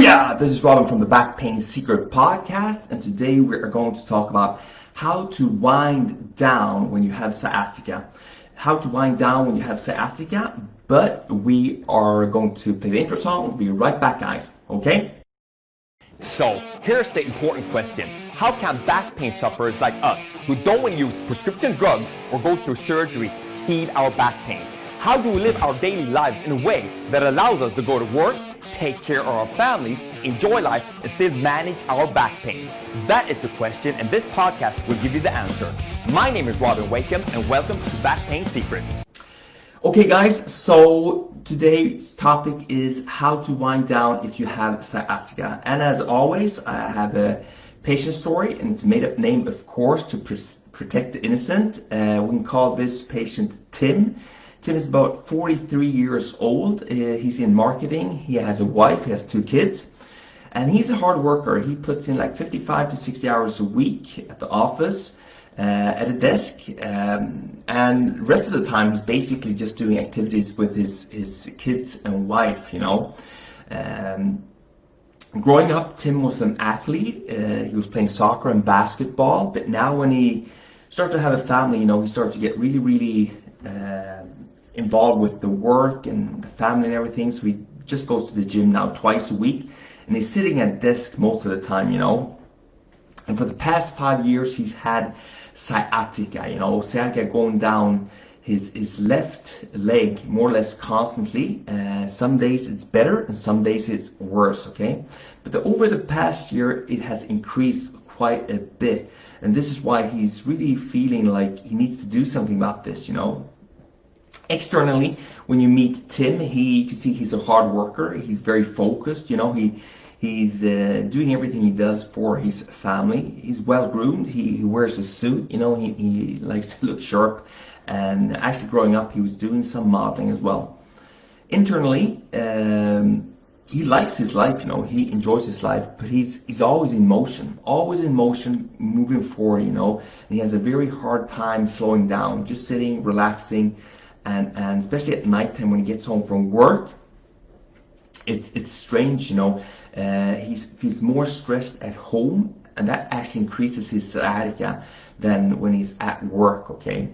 Booyah! This is Robin from the Back Pain Secret Podcast, and today we are going to talk about how to wind down when you have sciatica. How to wind down when you have sciatica, but we are going to play the intro song. We'll be right back, guys. Okay? So, here's the important question. How can back pain sufferers like us, who don't want to use prescription drugs or go through surgery, heal our back pain? How do we live our daily lives in a way that allows us to go to work, take care of our families, enjoy life, and still manage our back pain? That is the question, and this podcast will give you the answer. My name is Robin Wakeham, and welcome to Back Pain Secrets. Okay, guys, so today's topic is how to wind down if you have sciatica. And as always, I have a patient story, and it's a made-up name, of course, to protect the innocent. We can call this patient Tim. Tim is about 43 years old. He's in marketing. He has a wife. He has 2 kids. And he's a hard worker. He puts in like 55 to 60 hours a week at the office, at a desk. And the rest of the time, he's basically just doing activities with his kids and wife, you know. Growing up, Tim was an athlete. He was playing soccer and basketball. But now when he started to have a family, you know, he started to get really involved with the work and the family and everything, so he just goes to the gym now twice a week, and he's sitting at a desk most of the time, you know. And for the past 5 years he's had sciatica, you know, sciatica going down his left leg more or less constantly. Some days it's better and some days it's worse, okay? But over the past year it has increased quite a bit, and this is why he's really feeling like he needs to do something about this, you know. Externally, when you meet Tim, you can see he's a hard worker. He's very focused, you know. He's doing everything he does for his family. He's well groomed. He wears a suit, you know. He likes to look sharp. And actually, growing up, he was doing some modeling as well. Internally, he likes his life, you know. He enjoys his life, but he's always in motion, moving forward, you know. And he has a very hard time slowing down, just sitting, relaxing. And especially at nighttime when he gets home from work, it's strange, you know. He's more stressed at home, and that actually increases his sciatica than when he's at work, okay.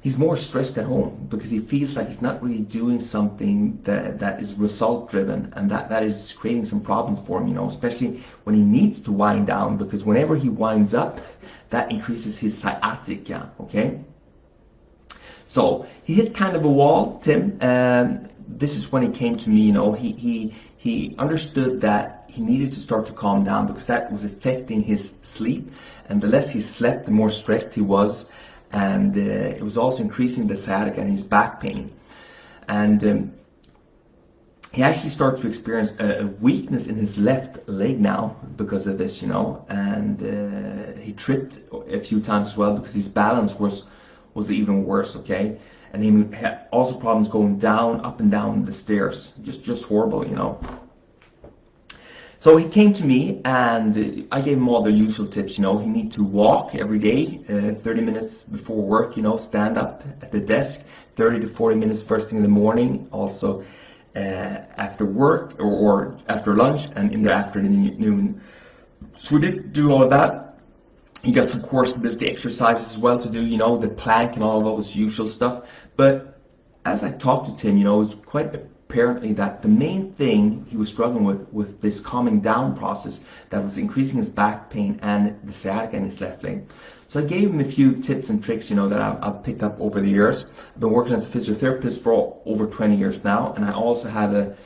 He's more stressed at home because he feels like he's not really doing something that is result driven, and that is creating some problems for him, you know, especially when he needs to wind down, because whenever he winds up, that increases his sciatica, okay. So he hit kind of a wall, Tim. This is when he came to me, you know. He understood that he needed to start to calm down because that was affecting his sleep. And the less he slept, the more stressed he was. And it was also increasing the sciatica and his back pain. And he actually started to experience a weakness in his left leg now because of this, you know. And he tripped a few times as well because his balance was even worse, okay. And he had also problems going up and down the stairs, just horrible, you know. So he came to me and I gave him all the usual tips, you know. He needs to walk every day, 30 minutes before work, you know, stand up at the desk, 30 to 40 minutes first thing in the morning, also after work or after lunch and in the afternoon. So we did do all of that. He got some core stability exercises as well to do, you know, the plank and all those usual stuff. But as I talked to Tim, you know, it was quite apparently that the main thing he was struggling with this calming down process that was increasing his back pain and the sciatica in his left leg. So I gave him a few tips and tricks, you know, that I've picked up over the years. I've been working as a physiotherapist for over 20 years now, and I also have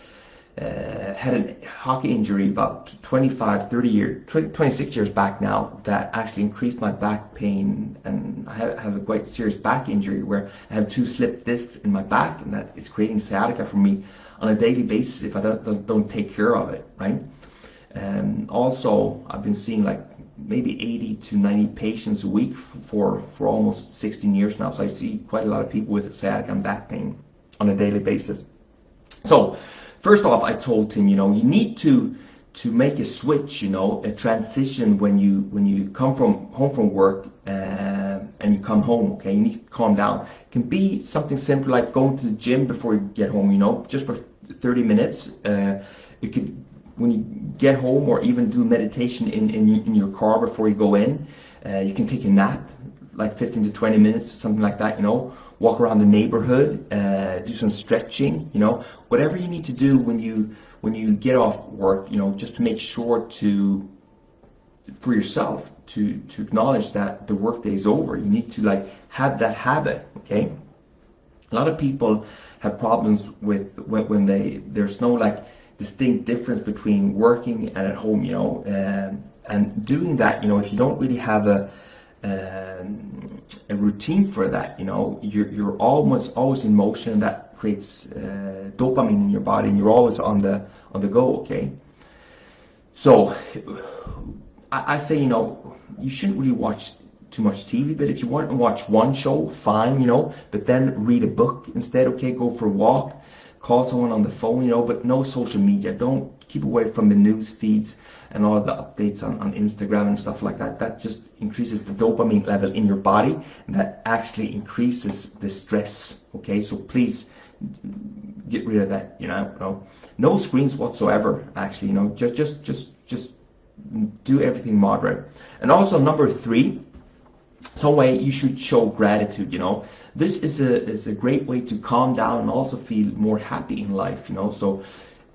had a hockey injury about 26 years back now that actually increased my back pain, and I have a quite serious back injury where I have 2 slipped discs in my back, and that is creating sciatica for me on a daily basis if I don't take care of it, right? Also, I've been seeing like maybe 80 to 90 patients a week for almost 16 years now, so I see quite a lot of people with sciatica and back pain on a daily basis. So first off, I told him, you know, you need to make a switch, you know, a transition when you come home from work and you come home, okay? You need to calm down. It can be something simple like going to the gym before you get home, you know, just for 30 minutes. It could when you get home or even do meditation in your car before you go in. You can take a nap, like 15 to 20 minutes, something like that, you know. Walk around the neighborhood, do some stretching, you know. Whatever you need to do when you get off work, you know, just to make sure to, for yourself, to acknowledge that the workday is over. You need to like have that habit, okay? A lot of people have problems with when there's no like distinct difference between working and at home, you know, and doing that, you know, if you don't really have a routine for that, you know, you're almost always in motion. That creates dopamine in your body, and you're always on the go, okay? So I say, you know, you shouldn't really watch too much TV, but if you want to watch one show, fine, you know, but then read a book instead, okay? Go for a walk, call someone on the phone, you know, but no social media. Don't keep away from the news feeds and all the updates on Instagram and stuff like that. That just increases the dopamine level in your body, and that actually increases the stress, okay? So please get rid of that, you know. No screens whatsoever, actually, you know, just do everything moderate. And also number 3, some way you should show gratitude, you know. This is a great way to calm down and also feel more happy in life, you know. So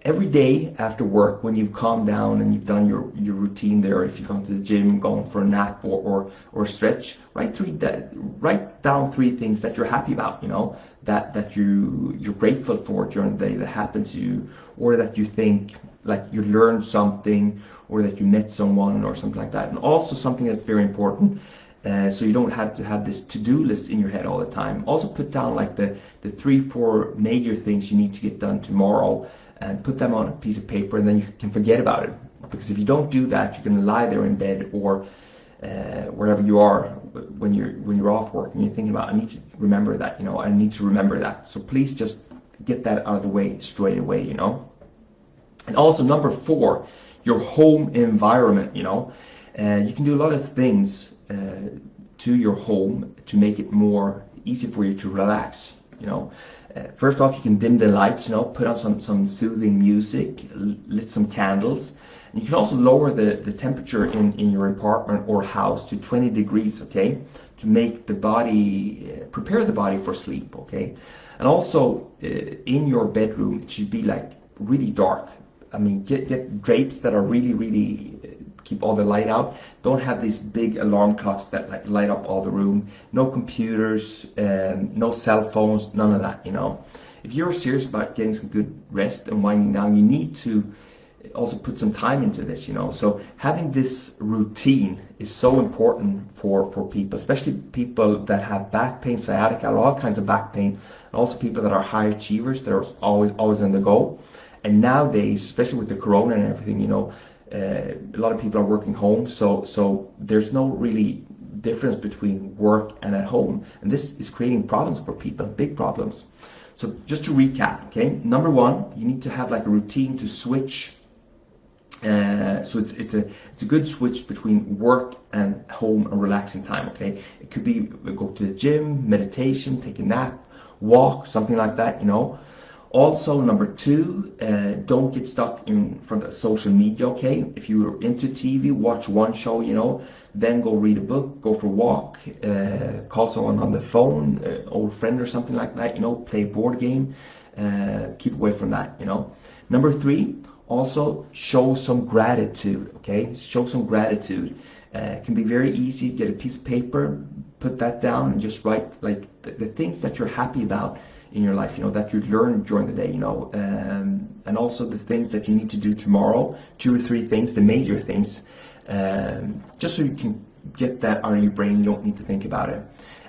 every day after work, when you've calmed down and you've done your routine there, if you've gone to the gym, going for a nap or stretch, write down 3 things that you're happy about, you know, that you're grateful for during the day that happened to you, or that you think like you learned something, or that you met someone or something like that. And also something that's very important, so you don't have to have this to-do list in your head all the time. Also put down like the 3-4 major things you need to get done tomorrow, and put them on a piece of paper, and then you can forget about it. Because if you don't do that, you're going to lie there in bed or wherever you are when you're off work, and you're thinking about, I need to remember that, you know, I need to remember that. So please just get that out of the way straight away, you know. And also number 4, your home environment, you know. You can do a lot of things to your home to make it more easy for you to relax, you know. First off, you can dim the lights, you know, put on some soothing music, lit some candles. And you can also lower the temperature in your apartment or house to 20 degrees, okay, to make the body, prepare the body for sleep, okay. And also in your bedroom, it should be like really dark. I mean, get drapes that are really keep all the light out. Don't have these big alarm clocks that like light up all the room. No computers, no cell phones, none of that, you know. If you're serious about getting some good rest and winding down, you need to also put some time into this, you know. So having this routine is so important for people, especially people that have back pain, sciatica, all kinds of back pain, and also people that are high achievers that are always on the go. And nowadays, especially with the corona and everything, you know, a lot of people are working home, so there's no really difference between work and at home, and this is creating problems for people, big problems. So just to recap, okay, number 1, you need to have like a routine to switch. So it's a good switch between work and home and relaxing time, okay. It could be go to the gym, meditation, take a nap, walk, something like that, you know. Also, number 2, don't get stuck in front of social media, okay? If you're into TV, watch one show, you know, then go read a book, go for a walk, call someone on the phone, old friend or something like that, you know, play a board game, keep away from that, you know. Number 3, also show some gratitude, okay? Show some gratitude. It can be very easy, get a piece of paper, put that down, and just write like the things that you're happy about in your life, you know, that you learned during the day, you know, and also the things that you need to do tomorrow, 2 or 3 things, the major things, just so you can get that out of your brain. You don't need to think about it.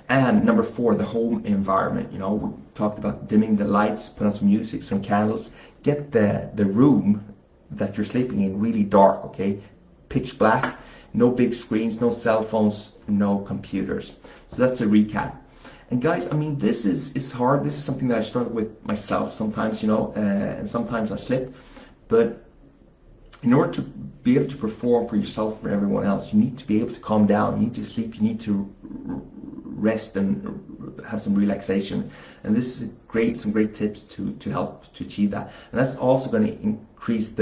And number 4, the home environment. You know, we talked about dimming the lights, put on some music, some candles, get the room that you're sleeping in really dark, okay, pitch black, no big screens, no cell phones, no computers. So that's a recap. And guys, I mean, this is hard. This is something that I struggle with myself sometimes, you know, and sometimes I slip. But in order to be able to perform for yourself, for everyone else, you need to be able to calm down. You need to sleep. You need to rest and have some relaxation. And this is some great tips to help to achieve that. And that's also going to reduce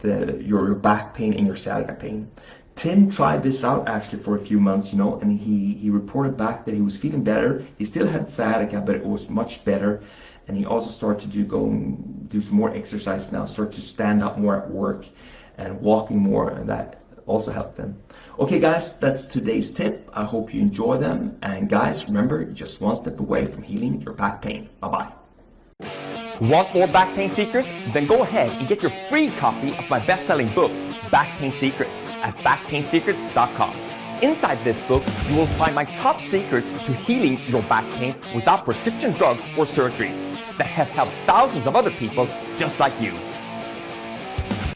your back pain and your sciatica pain. Tim tried this out actually for a few months, and he reported back that he was feeling better. He still had sciatica, but it was much better. And he also started to do some more exercise now, start to stand up more at work and walking more, and that also helped them. Okay guys, that's today's tip. I hope you enjoy them. And guys, remember, you're just one step away from healing your back pain. Bye-bye. Want more back pain secrets? Then go ahead and get your free copy of my best-selling book, Back Pain Secrets, at backpainsecrets.com. Inside this book, you will find my top secrets to healing your back pain without prescription drugs or surgery that have helped thousands of other people just like you.